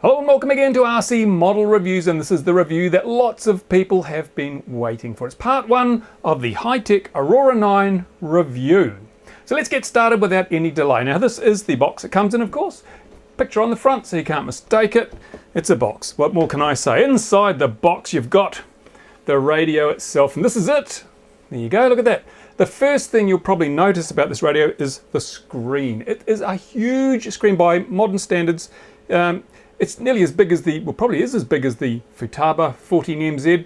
Hello and welcome again to RC Model Reviews, and this is the review that lots of people have been waiting for. It's part one of the Hitec Aurora 9 review. So let's get started without any delay. Now this is the box it comes in, of course. Picture on the front so you can't mistake it. It's a box. What more can I say? Inside the box you've got the radio itself, and this is it. There you go, look at that. The first thing you'll probably notice about this radio is the screen. It is a huge screen by modern standards. It's nearly as big as the, well, probably is as big as the Futaba 14MZ,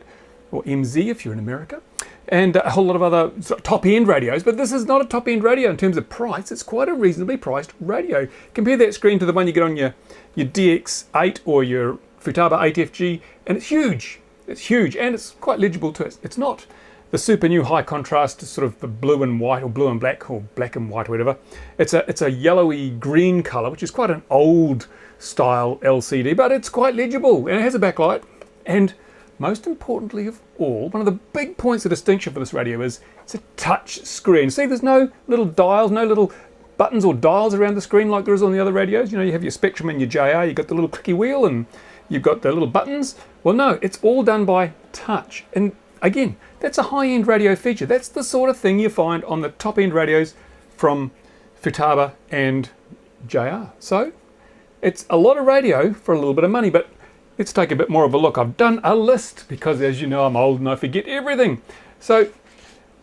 or MZ if you're in America, and a whole lot of other sort of top-end radios. But this is not a top-end radio in terms of price. It's quite a reasonably priced radio. Compare that screen to the one you get on your DX8 or your Futaba 8FG, and it's huge. It's huge, and it's quite legible too. It's not the super new high contrast, sort of the blue and white, or blue and black, or black and white, or whatever. It's a yellowy green color, which is quite an old style LCD, but it's quite legible, and it has a backlight. And most importantly of all, one of the big points of distinction for this radio is it's a touch screen. See, there's no little dials, no little buttons or dials around the screen like there is on the other radios. You know, you have your Spektrum and your JR, you've got the little clicky wheel and you've got the little buttons. Well, no, it's all done by touch. And again, that's a high-end radio feature. That's the sort of thing you find on the top-end radios from Futaba and JR. So it's a lot of radio for a little bit of money, but let's take a bit more of a look. I've done a list because, as you know, I'm old and I forget everything. So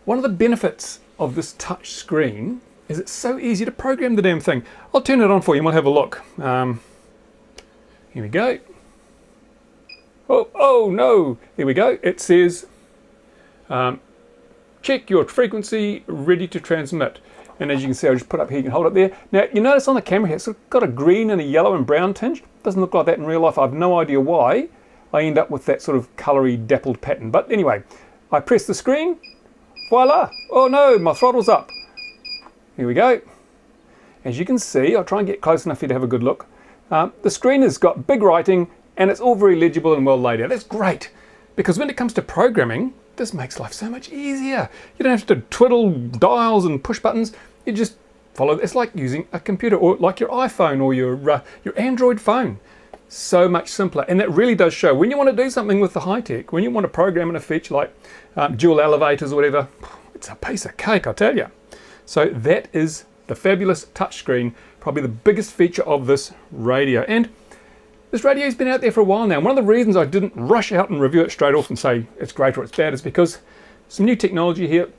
one of the benefits of this touch screen is it's so easy to program the damn thing. I'll turn it on for you and we'll have a look. Here we go. Oh no, here we go. It says, check your frequency, ready to transmit. And as you can see, I'll just put up here, you can hold it there. Now, you notice on the camera here, it's sort of got a green and a yellow and brown tinge. Doesn't look like that in real life. I have no idea why I end up with that sort of colory dappled pattern. But anyway, I press the screen, voila. Oh no, my throttle's up. Here we go. As you can see, I'll try and get close enough for you to have a good look. The screen has got big writing and it's all very legible and well laid out. That's great, because when it comes to programming, this makes life so much easier. You don't have to twiddle dials and push buttons. You just follow. It's like using a computer, or like your iPhone or your Android phone. So much simpler, and that really does show. When you want to do something with the Hitec, when you want to program in a feature like dual elevators or whatever, it's a piece of cake, I tell you. So that is the fabulous touchscreen, probably the biggest feature of this radio. And this radio's been out there for a while now. One of the reasons I didn't rush out and review it straight off and say it's great or it's bad is because some new technology here.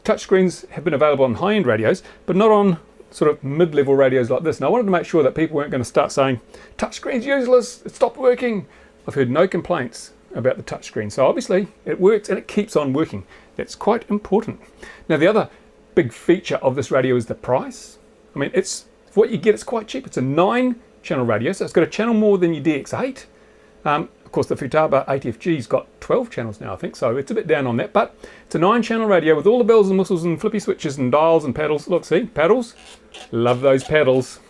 Touchscreens have been available on high-end radios, but not on sort of mid-level radios like this. And I wanted to make sure that people weren't going to start saying, touchscreen's useless, it stopped working. I've heard no complaints about the touchscreen. So obviously it works and it keeps on working. That's quite important. Now the other big feature of this radio is the price. I mean, it's what you get, it's quite cheap. It's a 9-channel radio, so it's got a channel more than your DX8. Of course, the Futaba 8FG's got 12 channels now, I think, so it's a bit down on that, but it's a 9-channel radio with all the bells and whistles and flippy switches and dials and paddles. Look, see, paddles, love those paddles.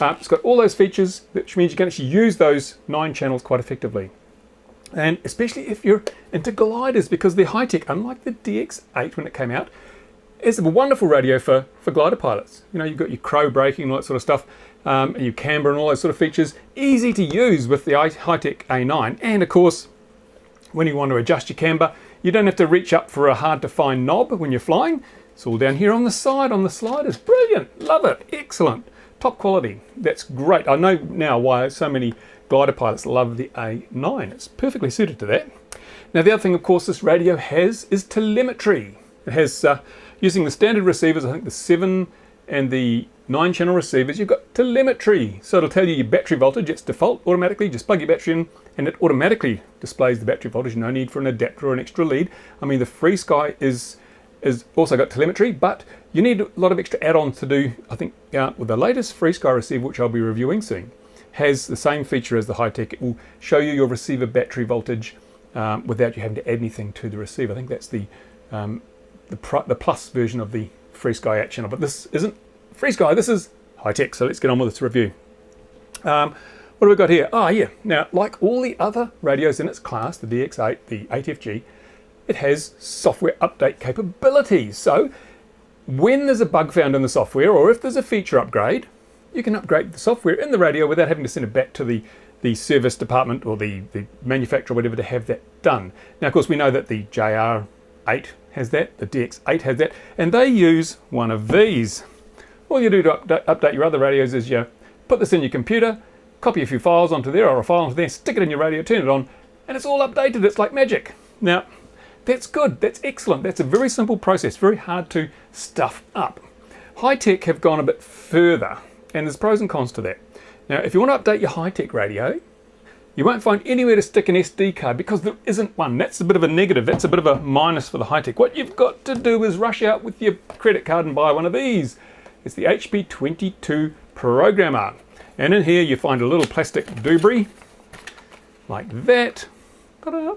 It's got all those features, which means you can actually use those 9 channels quite effectively. And especially if you're into gliders, because the Hitec, unlike the DX8 when it came out, is a wonderful radio for glider pilots. You know, you've got your crow braking and all that sort of stuff, and your camber and all those sort of features. Easy to use with the Hitec A9. And of course, when you want to adjust your camber, you don't have to reach up for a hard to find knob when you're flying. It's all down here on the side, on the sliders. Brilliant, love it, excellent, top quality. That's great. I know now why so many glider pilots love the A9. It's perfectly suited to that. Now the other thing, of course, this radio has is telemetry. It has, using the standard receivers, I think the 7 and the 9-channel receivers, you've got telemetry. So it'll tell you your battery voltage. It's default automatically. Just plug your battery in and it automatically displays the battery voltage. No need for an adapter or an extra lead. I mean, the FreeSky is also got telemetry, but you need a lot of extra add-ons to do. I think with the latest FreeSky receiver, which I'll be reviewing soon, has the same feature as the Hitec. It will show you your receiver battery voltage without you having to add anything to the receiver. I think that's the plus version of the FreeSky app channel, but this isn't FreeSky, this is Hitec. So let's get on with this review. What have we got here? Oh yeah, now like all the other radios in its class, the DX8, the 8FG, it has software update capabilities. So when there's a bug found in the software, or if there's a feature upgrade, you can upgrade the software in the radio without having to send it back to the service department or the manufacturer or whatever to have that done. Now, of course, we know that the JR8 has that, the DX8 has that, and they use one of these. All you do to update your other radios is you put this in your computer, copy a few files onto there or a file onto there, stick it in your radio, turn it on, and it's all updated. It's like magic. Now, that's good. That's excellent. That's a very simple process, very hard to stuff up. Hitec have gone a bit further, and there's pros and cons to that. Now, if you want to update your Hitec radio, you won't find anywhere to stick an SD card because there isn't one. That's a bit of a negative. That's a bit of a minus for the Hitec. What you've got to do is rush out with your credit card and buy one of these. It's the HP22 Programmer. And in here you find a little plastic doobry like that. Ta-da.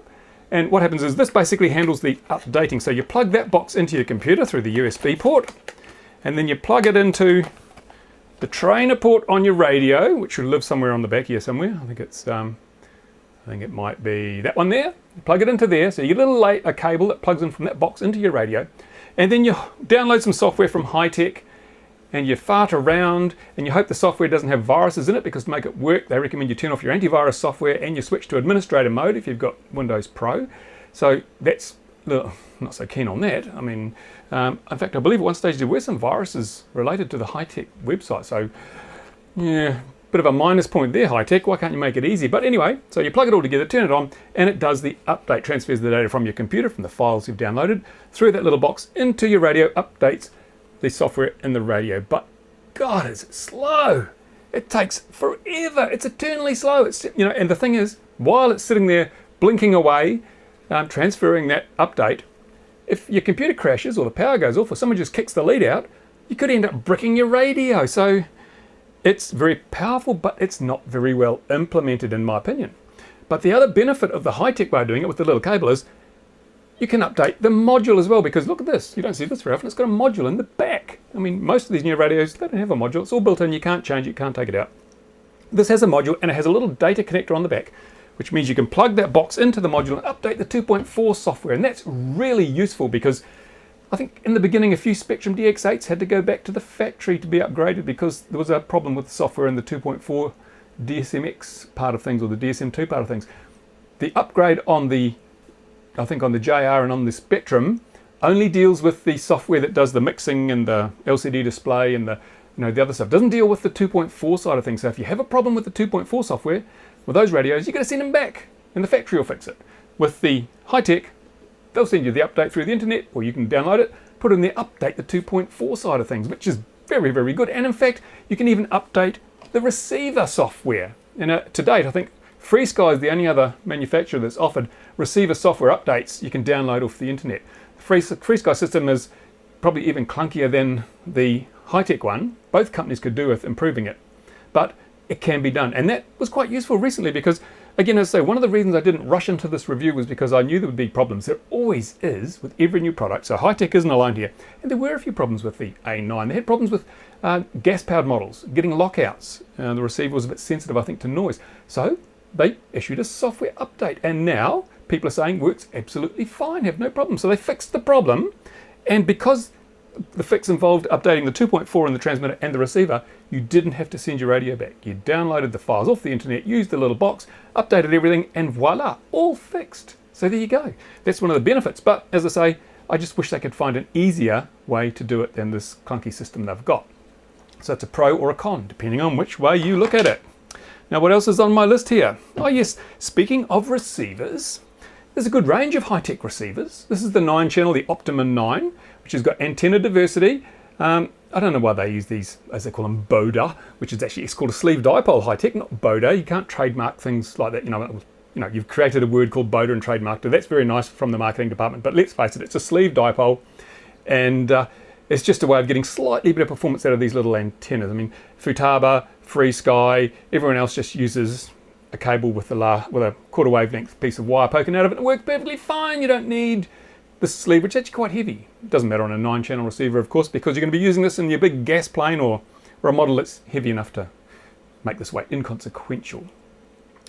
And what happens is this basically handles the updating. So you plug that box into your computer through the USB port, and then you plug it into the trainer port on your radio, which should live somewhere on the back here somewhere. I think it might be that one there. You plug it into there, so you get a cable that plugs in from that box into your radio, and then you download some software from Hitec, and you fart around, and you hope the software doesn't have viruses in it, because to make it work, they recommend you turn off your antivirus software and you switch to administrator mode if you've got Windows Pro. So that's not so keen on that. I mean, in fact, I believe at one stage there were some viruses related to the Hitec website. So, yeah, bit of a minus point there, Hitec. Why can't you make it easy? But anyway, so you plug it all together, turn it on, and it does the update, transfers the data from your computer, from the files you've downloaded, through that little box into your radio, updates the software in the radio. But God, is it slow? It takes forever. It's eternally slow. It's, and the thing is, while it's sitting there blinking away, transferring that update, if your computer crashes or the power goes off or someone just kicks the lead out, you could end up bricking your radio. So it's very powerful, but it's not very well implemented in my opinion. But the other benefit of the Hitec way of doing it with the little cable is you can update the module as well, because look at this. You don't see this very often. It's got a module in the back. I mean, most of these new radios, they don't have a module. It's all built in. You can't change it. You can't take it out. This has a module, and it has a little data connector on the back, which means you can plug that box into the module and update the 2.4 software. And that's really useful, because I think in the beginning a few Spektrum DX8s had to go back to the factory to be upgraded because there was a problem with the software in the 2.4 DSMX part of things, or the DSM2 part of things. The upgrade on the, I think on the JR and on the Spektrum, only deals with the software that does the mixing and the LCD display and the the other stuff. It doesn't deal with the 2.4 side of things. So if you have a problem with the 2.4 software with those radios, you've got to send them back, and the factory will fix it. With the Hitec, they'll send you the update through the internet, or you can download it, put it in there, update the 2.4 side of things, which is very, very good. And in fact, you can even update the receiver software. And to date, I think FreeSky is the only other manufacturer that's offered receiver software updates you can download off the internet. The FreeSky system is probably even clunkier than the Hitec one. Both companies could do with improving it, but it can be done. And that was quite useful recently because, again, as I say, one of the reasons I didn't rush into this review was because I knew there would be problems. There always is with every new product. So Hitec isn't alone here. And there were a few problems with the A9. They had problems with gas-powered models, getting lockouts. The receiver was a bit sensitive, I think, to noise. So they issued a software update. And now people are saying works absolutely fine, have no problem. So they fixed the problem. And because the fix involved updating the 2.4 in the transmitter and the receiver, you didn't have to send your radio back. You downloaded the files off the internet, used the little box, updated everything, and voila, all fixed. So there you go. That's one of the benefits. But as I say, I just wish they could find an easier way to do it than this clunky system they've got. So it's a pro or a con, depending on which way you look at it. Now, what else is on my list here? Oh yes, speaking of receivers, there's a good range of Hitec receivers. This is the 9-channel, the Optimum 9, which has got antenna diversity. I don't know why they use these, as they call them, Boda, which is actually, it's called a sleeve dipole Hitec, not Boda. You can't trademark things like that. You've created a word called Boda and trademarked it. That's very nice from the marketing department, but let's face it, it's a sleeve dipole, and it's just a way of getting slightly better performance out of these little antennas. I mean, Futaba, FreeSky, everyone else just uses a cable with a quarter wavelength piece of wire poking out of it. It works perfectly fine. You don't need the sleeve, which is actually quite heavy. It doesn't matter on a 9-channel receiver, of course, because you're going to be using this in your big gas plane or a model that's heavy enough to make this weight inconsequential.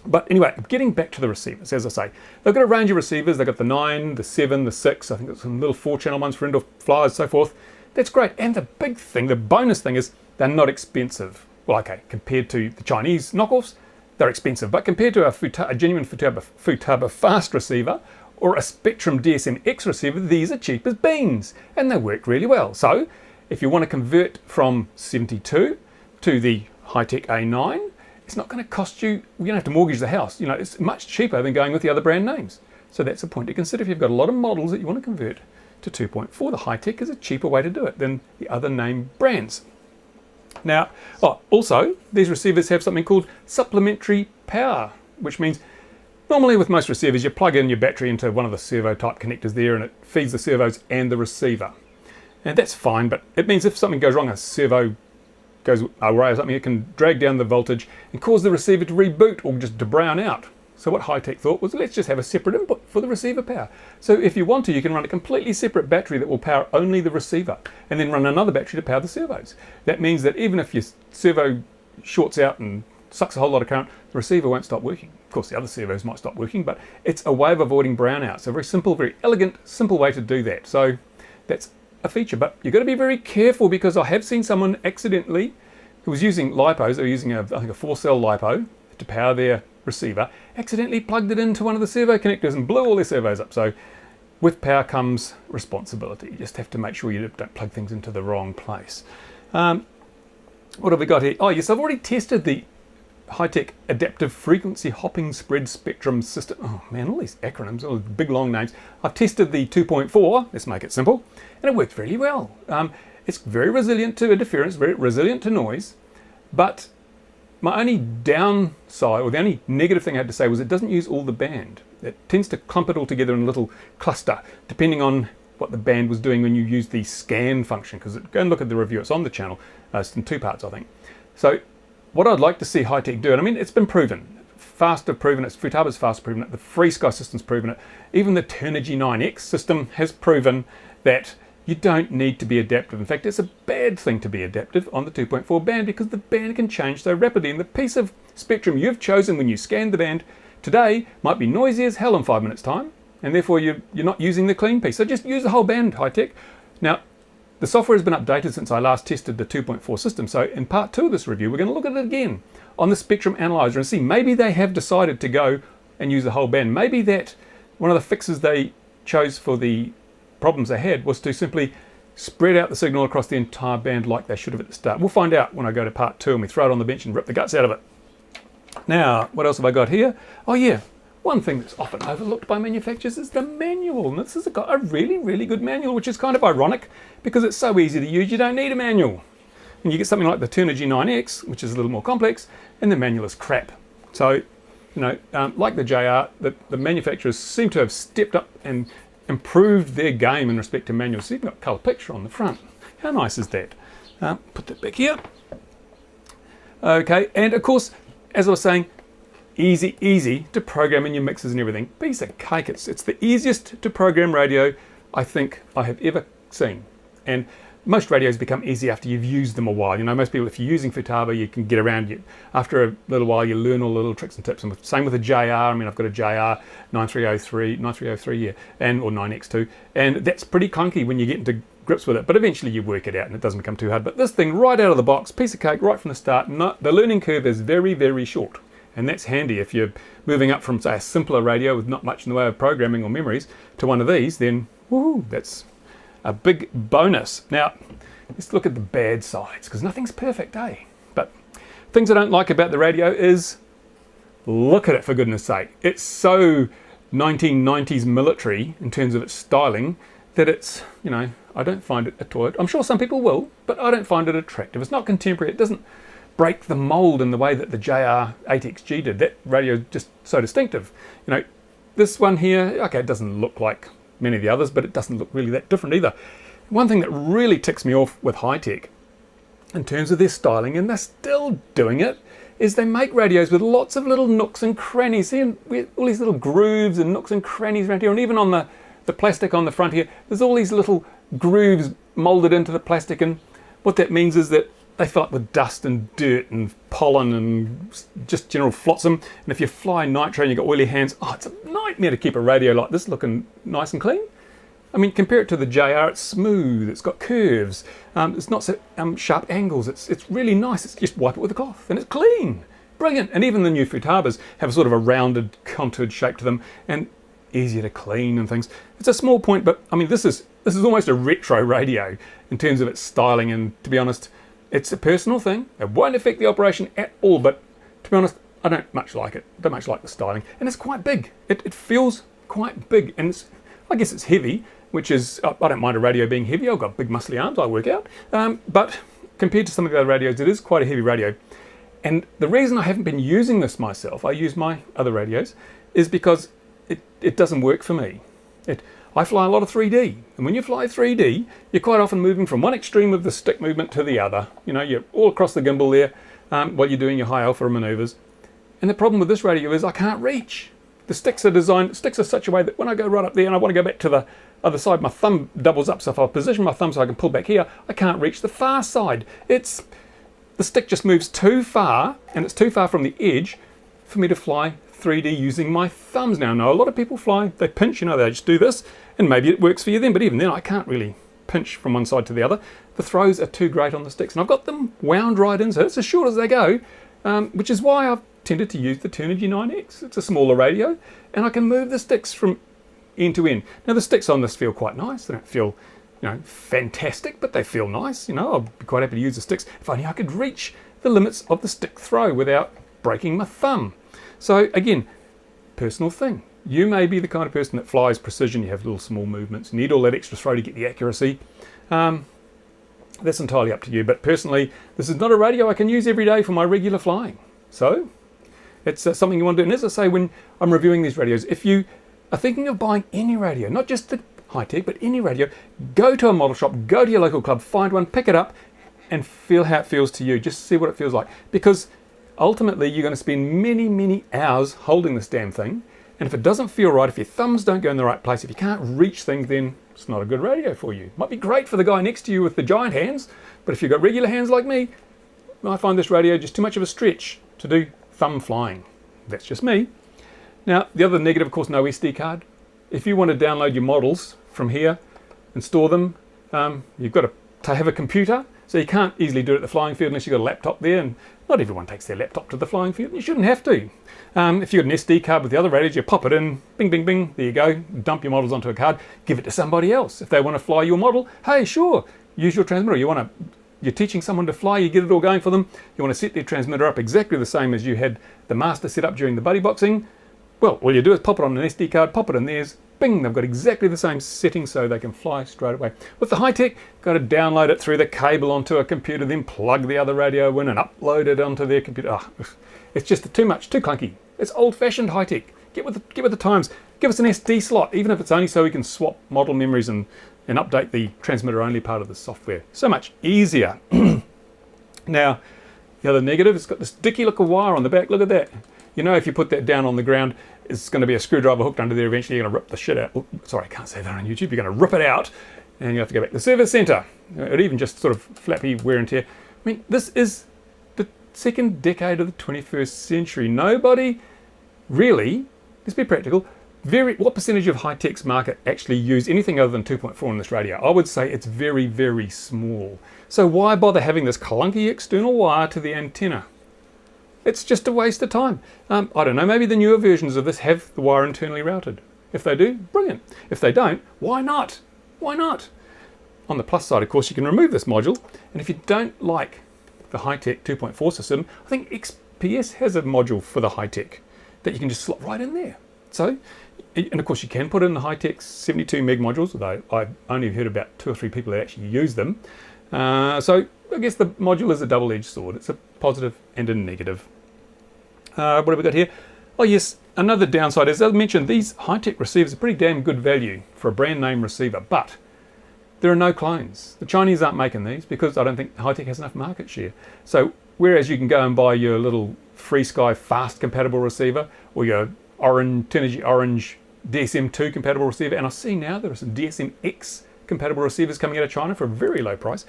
But anyway, getting back to the receivers, as I say, they've got a range of receivers. They've got the 9, the 7, the 6. I think there's some little 4-channel ones for indoor flyers, so forth. That's great. And the big thing, the bonus thing is they're not expensive. well, okay, compared to the Chinese knockoffs, they're expensive, but compared to a genuine Futaba fast receiver or a Spektrum DX8 receiver, these are cheap as beans, and they work really well. So if you want to convert from 72 to the Hitec A9, it's not going to cost you, you don't have to mortgage the house. You know, it's much cheaper than going with the other brand names. So that's a point to consider if you've got a lot of models that you want to convert to 2.4. The Hitec is a cheaper way to do it than the other name brands. Now, also, these receivers have something called Supplementary Power, which means normally with most receivers, you plug in your battery into one of the servo type connectors there and it feeds the servos and the receiver. And that's fine, but it means if something goes wrong, a servo goes awry or something, it can drag down the voltage and cause the receiver to reboot or just to brown out. So what Hitec thought was, let's just have a separate input for the receiver power. So if you want to, you can run a completely separate battery that will power only the receiver and then run another battery to power the servos. That means that even if your servo shorts out and sucks a whole lot of current, the receiver won't stop working. Of course, the other servos might stop working, but it's a way of avoiding brownouts. A very simple, very elegant, simple way to do that. So that's a feature, but you've got to be very careful because I have seen someone accidentally who was using LiPos, or using I think a 4-cell LiPo to power their receiver, accidentally plugged it into one of the servo connectors and blew all their servos up. So with power comes responsibility. You just have to make sure you don't plug things into the wrong place. What have we got here? Oh yes, I've already tested the Hitec Adaptive Frequency Hopping Spread Spectrum System. Oh man, all these acronyms, all these big long names. I've tested the 2.4, let's make it simple, and it worked really well. It's very resilient to interference, very resilient to noise, but my only downside, or the only negative thing I had to say, was it doesn't use all the band. It tends to clump it all together in a little cluster, depending on what the band was doing when you use the scan function, because go and look at the review, it's on the channel, it's in 2 parts I think. So what I'd like to see Hitec do, and I mean it's been proven, Fast have proven it, Futaba's Fast proven it, the FreeSky system's proven it, even the Turnigy 9X system has proven that you don't need to be adaptive. In fact, it's a bad thing to be adaptive on the 2.4 band because the band can change so rapidly, and the piece of spectrum you've chosen when you scanned the band today might be noisy as hell in 5 minutes time, and therefore you're not using the clean piece. So just use the whole band, Hitec. Now, the software has been updated since I last tested the 2.4 system, so in part 2 of this review we're going to look at it again on the Spectrum Analyzer and see maybe they have decided to go and use the whole band. Maybe that one of the fixes they chose for the problems they had was to simply spread out the signal across the entire band like they should have at the start. We'll find out when I go to part 2 and we throw it on the bench and rip the guts out of it. Now, what else have I got here? Oh yeah, one thing that's often overlooked by manufacturers is the manual. And this has got a really, really good manual, which is kind of ironic because it's so easy to use, you don't need a manual. And you get something like the Turnigy 9X, which is a little more complex, and the manual is crap. So, you know, like the JR, the manufacturers seem to have stepped up and improved their game in respect to manuals. So you've got colour picture on the front. How nice is that? Put that back here. Okay, and of course, as I was saying, easy to program in your mixers and everything. Piece of cake. It's the easiest to program radio I think I have ever seen. And most radios become easy after you've used them a while. You know, most people, if you're using Futaba, you can get around it. After a little while, you learn all the little tricks and tips. And same with a JR. I mean, I've got a JR 9303, yeah, or 9X2, and that's pretty clunky when you get into grips with it. But eventually, you work it out, and it doesn't become too hard. But this thing, right out of the box, piece of cake, right from the start. The learning curve is very, very short, and that's handy if you're moving up from, say, a simpler radio with not much in the way of programming or memories to one of these. Then, woohoo, that's a big bonus. Now, let's look at the bad sides, because nothing's perfect, eh? But things I don't like about the radio is, look at it for goodness sake. It's so 1990s military in terms of its styling that it's, you know, I don't find it at all. I'm sure some people will, but I don't find it attractive. It's not contemporary. It doesn't break the mold in the way that the JR 8XG did. That radio is just so distinctive. You know, this one here, okay, it doesn't look like many of the others, but it doesn't look really that different either. One thing that really ticks me off with Hitec in terms of their styling, and they're still doing it, is they make radios with lots of little nooks and crannies. See, all these little grooves and nooks and crannies around here, and even on the plastic on the front here, there's all these little grooves molded into the plastic, and what that means is that they fill up with dust and dirt and pollen and just general flotsam. And if you fly nitro and you've got oily hands, oh, it's a nightmare to keep a radio like this looking nice and clean. I mean, compare it to the JR, it's smooth, it's got curves, it's not so sharp angles, it's really nice. It's just wipe it with a cloth and it's clean. Brilliant. And even the new Futabas have sort of a rounded, contoured shape to them and easier to clean and things. It's a small point, but I mean, this is almost a retro radio in terms of its styling, and to be honest, it's a personal thing. It won't affect the operation at all, but to be honest, I don't much like it. I don't much like the styling. And it's quite big. It feels quite big, and I guess it's heavy, which is, I don't mind a radio being heavy. I've got big muscly arms, I work out. But compared to some of the other radios, it is quite a heavy radio. And the reason I haven't been using this myself, I use my other radios, is because it doesn't work for me. I fly a lot of 3D, and when you fly 3D, you're quite often moving from one extreme of the stick movement to the other. You know, you're all across the gimbal there while you're doing your high alpha maneuvers. And the problem with this radio is I can't reach. The sticks are such a way that when I go right up there and I want to go back to the other side, my thumb doubles up, so if I position my thumb so I can pull back here, I can't reach the far side. The stick just moves too far, and it's too far from the edge for me to fly 3D using my thumbs. Now, I know a lot of people fly, they pinch, they just do this, and maybe it works for you then, but even then I can't really pinch from one side to the other. The throws are too great on the sticks, and I've got them wound right in, so it's as short as they go, which is why I've tended to use the Turnigy 9X. It's a smaller radio, and I can move the sticks from end to end. Now, the sticks on this feel quite nice. They don't feel, fantastic, but they feel nice. I'll be quite happy to use the sticks if only I could reach the limits of the stick throw without breaking my thumb. So again, personal thing. You may be the kind of person that flies precision. You have little small movements. You need all that extra throw to get the accuracy. That's entirely up to you. But personally, this is not a radio I can use every day for my regular flying. So it's something you want to do. And as I say, when I'm reviewing these radios, if you are thinking of buying any radio, not just the Hitec, but any radio, go to a model shop, go to your local club, find one, pick it up, and feel how it feels to you. Just see what it feels like. Because ultimately, you're going to spend many, many hours holding this damn thing. And if it doesn't feel right, if your thumbs don't go in the right place, if you can't reach things, then it's not a good radio for you. It might be great for the guy next to you with the giant hands, but if you've got regular hands like me, I find this radio just too much of a stretch to do thumb flying. That's just me. Now, the other negative, of course, no SD card. If you want to download your models from here and store them, you've got to have a computer, so you can't easily do it at the flying field unless you've got a laptop there, and not everyone takes their laptop to the flying field, and you shouldn't have to. If you've got an SD card with the other radios, you pop it in, bing, bing, bing, there you go, dump your models onto a card, give it to somebody else. If they want to fly your model, hey, sure, use your transmitter. You're teaching someone to fly, you get it all going for them, you want to set their transmitter up exactly the same as you had the master set up during the buddy boxing, well, all you do is pop it on an SD card, pop it in theirs, bing, they've got exactly the same settings so they can fly straight away. With the Hitec, got to download it through the cable onto a computer, then plug the other radio in and upload it onto their computer. It's just too much, too clunky. It's old-fashioned Hitec. Get with the times. Give us an SD slot, even if it's only so we can swap model memories and update the transmitter-only part of the software. So much easier. Now, the other negative, it's got this dicky look of wire on the back. Look at that. If you put that down on the ground, it's going to be a screwdriver hooked under there. Eventually, you're going to rip the shit out. Oh, sorry, I can't say that on YouTube. You're going to rip it out, and you have to go back to the service centre. Or even just sort of flappy wear and tear. I mean, this is the second decade of the 21st century. Nobody really, let's be practical, what percentage of Hitec's market actually use anything other than 2.4 in this radio? I would say it's very, very small. So why bother having this clunky external wire to the antenna? It's just a waste of time. I don't know, maybe the newer versions of this have the wire internally routed. If they do, brilliant. If they don't, why not? Why not? On the plus side, of course, you can remove this module. And if you don't like the Hitec 2.4 system, I think XPS has a module for the Hitec that you can just slot right in there. So, and of course, you can put in the Hitec 72 meg modules, although I've only heard about 2 or 3 people that actually use them. So I guess the module is a double-edged sword. It's a positive and a negative. What have we got here? Oh yes, another downside is, as I mentioned, these Hitec receivers are pretty damn good value for a brand name receiver, but there are no clones. The Chinese aren't making these because I don't think Hitec has enough market share. So whereas you can go and buy your little FreeSky fast compatible receiver or your Turnigy Orange DSM2 compatible receiver, and I see now there are some DSM-X compatible receivers coming out of China for a very low price.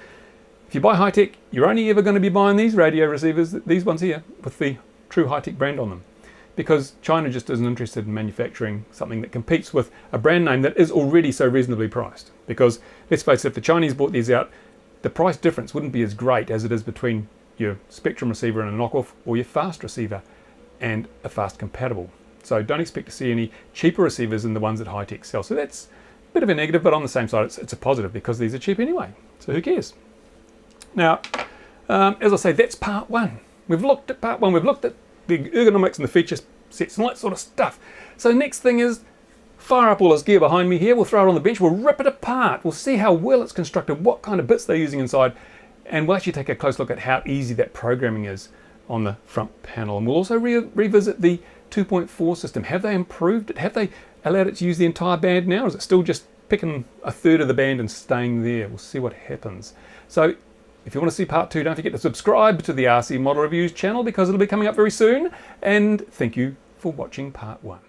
If you buy Hitec, you're only ever going to be buying these radio receivers, these ones here, with the true Hitec brand on them. because China just isn't interested in manufacturing something that competes with a brand name that is already so reasonably priced. Because let's face it, if the Chinese bought these out, the price difference wouldn't be as great as it is between your Spektrum receiver and a knockoff, or your fast receiver and a fast compatible. So don't expect to see any cheaper receivers than the ones that Hitec sell. So that's a bit of a negative, but on the same side, it's a positive because these are cheap anyway. So who cares? Now, as I say, that's part one. We've looked at part one. We've looked at the ergonomics and the feature sets and all that sort of stuff. So next thing is, fire up all this gear behind me here. We'll throw it on the bench. We'll rip it apart. We'll see how well it's constructed, what kind of bits they're using inside, and we'll actually take a close look at how easy that programming is on the front panel. And we'll also revisit the 2.4 system. Have they improved it? Have they allowed it to use the entire band now? Or is it still just picking a third of the band and staying there? We'll see what happens. So if you want to see part two, don't forget to subscribe to the RC Model Reviews channel because it'll be coming up very soon. And thank you for watching part one.